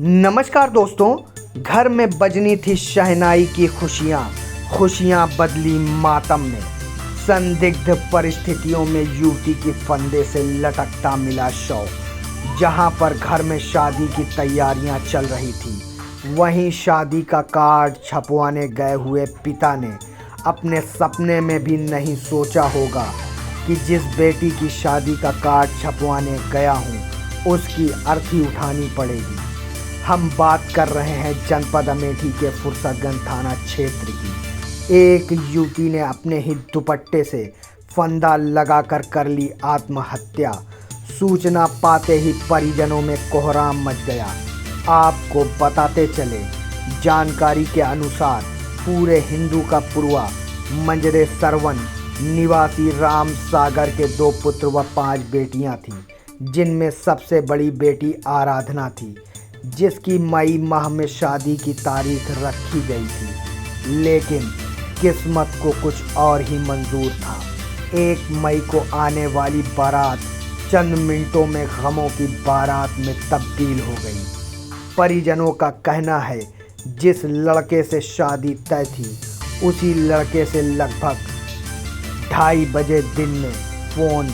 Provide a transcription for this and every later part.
नमस्कार दोस्तों, घर में बजनी थी शहनाई की खुशियाँ, खुशियाँ बदली मातम में। संदिग्ध परिस्थितियों में युवती की फंदे से लटकता मिला शव। जहाँ पर घर में शादी की तैयारियां चल रही थी, वहीं शादी का कार्ड छपवाने गए हुए पिता ने अपने सपने में भी नहीं सोचा होगा कि जिस बेटी की शादी का कार्ड छपवाने गया हूँ, उसकी अर्थी उठानी पड़ेगी। हम बात कर रहे हैं जनपद अमेठी के फुर्सतगंज थाना क्षेत्र की। एक युवती ने अपने ही दुपट्टे से फंदा लगाकर कर ली आत्महत्या। सूचना पाते ही परिजनों में कोहराम मच गया। आपको बताते चले, जानकारी के अनुसार पूरे हिंदू का पुरवा मंजरे सरवन निवासी राम सागर के 2 पुत्र व 5 बेटियां थीं, जिनमें सबसे बड़ी बेटी आराधना थी, जिसकी मई माह में शादी की तारीख रखी गई थी। लेकिन किस्मत को कुछ और ही मंजूर था। 1 मई को आने वाली बारात चंद मिनटों में गमों की बारात में तब्दील हो गई। परिजनों का कहना है, जिस लड़के से शादी तय थी, उसी लड़के से लगभग 2:30 बजे दिन में फ़ोन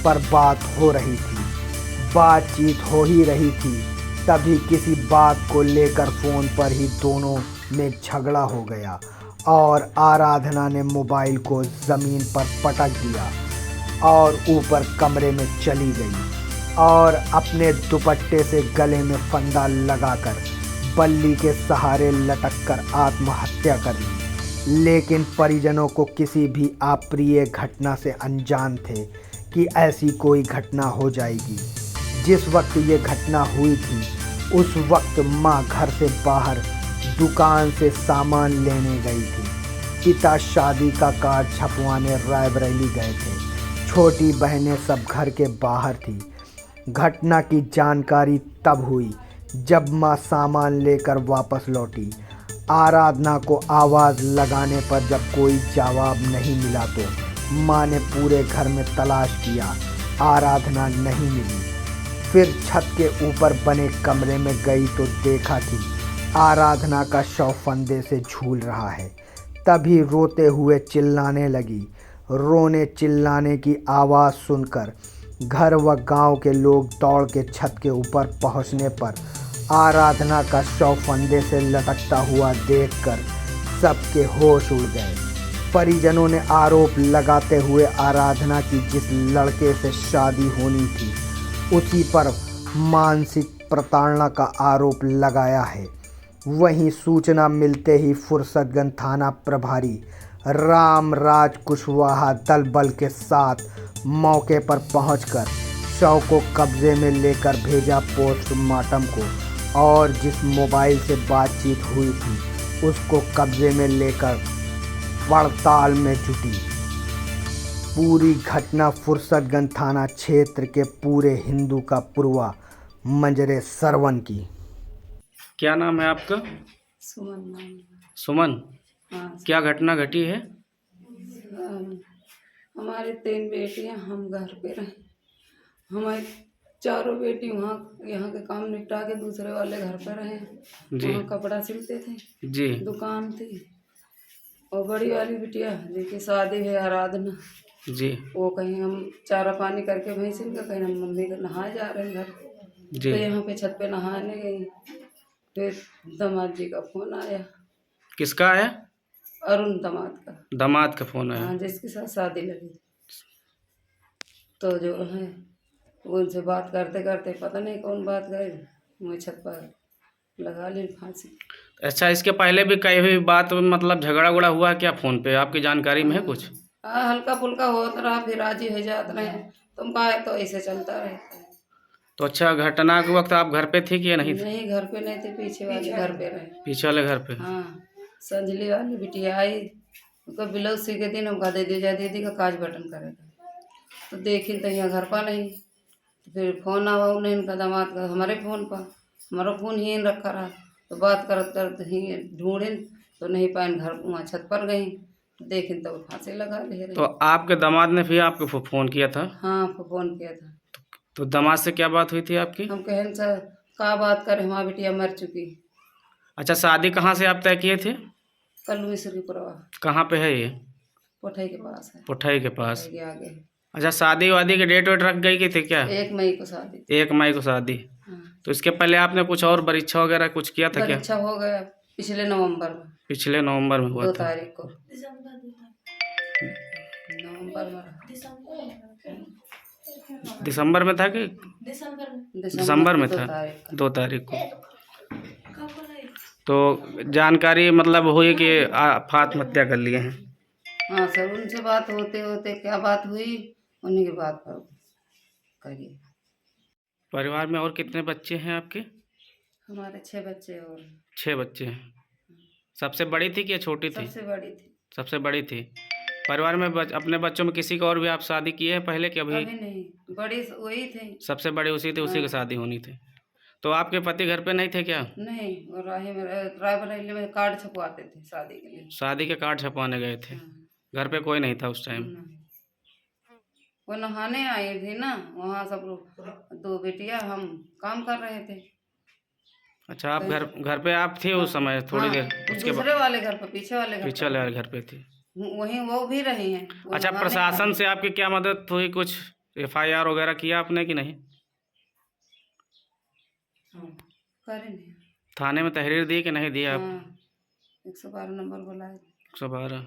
पर बात हो रही थी। बातचीत हो ही रही थी, तभी किसी बात को लेकर फ़ोन पर ही दोनों में झगड़ा हो गया और आराधना ने मोबाइल को ज़मीन पर पटक दिया और ऊपर कमरे में चली गई और अपने दुपट्टे से गले में फंदा लगाकर बल्ली के सहारे लटककर आत्महत्या कर ली। लेकिन परिजनों को किसी भी अप्रिय घटना से अनजान थे कि ऐसी कोई घटना हो जाएगी। जिस वक्त ये घटना हुई थी, उस वक्त माँ घर से बाहर दुकान से सामान लेने गई थी। पिता शादी का कार्ड छपवाने रायबरेली गए थे। छोटी बहनें सब घर के बाहर थी। घटना की जानकारी तब हुई जब माँ सामान लेकर वापस लौटी। आराधना को आवाज़ लगाने पर जब कोई जवाब नहीं मिला तो माँ ने पूरे घर में तलाश किया, आराधना नहीं मिली। फिर छत के ऊपर बने कमरे में गई तो देखा कि आराधना का शव फंदे से झूल रहा है। तभी रोते हुए चिल्लाने लगी। रोने चिल्लाने की आवाज़ सुनकर घर व गांव के लोग दौड़ के छत के ऊपर पहुंचने पर आराधना का शव फंदे से लटकता हुआ देखकर सबके होश उड़ गए। परिजनों ने आरोप लगाते हुए आराधना की जिस लड़के से शादी होनी थी, उसी पर मानसिक प्रताड़ना का आरोप लगाया है। वहीं सूचना मिलते ही फुर्सतगंज थाना प्रभारी रामराज कुशवाहा दल बल के साथ मौके पर पहुंचकर शव को कब्जे में लेकर भेजा पोस्टमार्टम को और जिस मोबाइल से बातचीत हुई थी, उसको कब्जे में लेकर पड़ताल में जुटी। पूरी घटना फुर्सतगंज थाना क्षेत्र के पूरे हिंदू का पुरवा मंजरे सरवन की। क्या नाम है आपका? सुमन नाम है। सुमन, हाँ। क्या घटना घटी है? हमारे 3 बेटियां, हम घर पे रहे। हमारी चारों बेटी वहाँ यहाँ के काम निपटा के दूसरे वाले घर पे रहे। जी वहाँ कपड़ा सिलते थे, जी दुकान थी। और बड़ी वाली बिटिया जिनकी शादी है आराधना, जी वो कहीं हम चारा पानी करके भैंसिन का कहीं हम मम्मी के नहाए जा रहे हैं घर, जी तो यहाँ पे छत पे नहाने गई। फिर दामाद जी का फोन आया। किसका है? अरुण दामाद का। दामाद का फ़ोन है। हाँ, जिसके साथ शादी लगी। तो जो है उनसे बात करते करते पता नहीं कौन बात गए, मैं छत पर लगा ली फांसी। अच्छा, इसके पहले भी कई हुई बात, मतलब झगड़ा उगड़ा हुआ क्या फ़ोन पे? आपकी जानकारी में है कुछ? हाँ, हल्का फुल्का होता रहा, फिर राजी हो जाते रहे। तुम कहा तो ऐसे चलता रहता है। तो अच्छा, घटना के वक्त आप घर पे थी कि या नहीं थे? नहीं, घर पे नहीं थे, पीछे वाले घर पे रहे। पीछे वाले घर पे? हाँ, संजली वाली बिटिया आई, उसका ब्लाउज सी के दिन हमका दे दिया, दीदी का काज बटन करेगा। तो देखी तो यहाँ घर पर नहीं। तो फिर फोन आवा उन्हें, इनका दामाद का, हमारे फ़ोन पर। हमारा फ़ोन ही रखा रहा, तो बात करत करत ही ढूंढें तो नहीं पाए, घर वहाँ छत पर गई, देखें तो फांसी लगा ले रही। तो आपके दामाद ने फिर आपको फ़ोन किया था? हाँ, फ़ोन किया था। तो दामाद से क्या बात हुई थी आपकी? हम कहन सर का बात करे, हमारी बिटिया मर चुकी। अच्छा, शादी कहाँ से आप तय किए थे? कल्लू मिश्र की पुरवा, कहाँ पे है ये? पोठई के पास है, पुठई के पास। पोठई के आगे। अच्छा, शादी वादी की डेट वेट रख गई की थी क्या? 1 मई को शादी थी। 1 मई को शादी। हाँ, तो इसके पहले आपने कुछ और परीक्षा वगैरह कुछ किया था क्या? परीक्षा हो गया पिछले नवंबर में, पिछले नवंबर में हुआ 2 था। तारीख को, नवंबर में, दिसंबर में था कि दिसंबर में 2 था? तारीख को। 2 तारीख को। तो जानकारी मतलब हुई कि आप आत्महत्या कर लिए हैं। हाँ सर, उनसे बात होते होते क्या बात हुई, उन्हीं की बात पर करिए। परिवार में और कितने बच्चे हैं आपके? हमारे 6 बच्चे और 6 बच्चे हैं। सबसे बड़ी थी कि या छोटी थी? सबसे बड़ी थी। सबसे बड़ी थी। परिवार में अपने बच्चों में किसी का और भी आप शादी किए हैं पहले कि अभी? अभी नहीं, बड़ी वही थी। सबसे बड़े उसी थे, उसी की हाँ। शादी होनी थी। तो आपके पति घर पे नहीं थे क्या? नहीं, और रायबरेली में कार्ड छपवाते थे शादी के लिए। शादी के कार्ड छपवाने गए थे। हाँ, घर पे कोई नहीं था उस टाइम? नहीं। वो नहाने आई थी ना, वहाँ सब लोग, 2 बेटियां, हम काम कर रहे थे। अच्छा, आप घर पे आप थे उस समय थोड़ी हाँ, देर? उसके बाद दूसरे वाले घर पर, पीछे वाले घर पीछे वाले घर पे थी। वहीं वो भी रही हैं। वो अच्छा, नहाने प्रशासन आई। से आपकी क्या मदद हुई? कुछ FIR वगैरह किया आपने कि नहीं? हाँ, करेंगे। थाने में तहरीर दी कि नहीं दी आप? हाँ, 112 नंबर बुलाए। 112।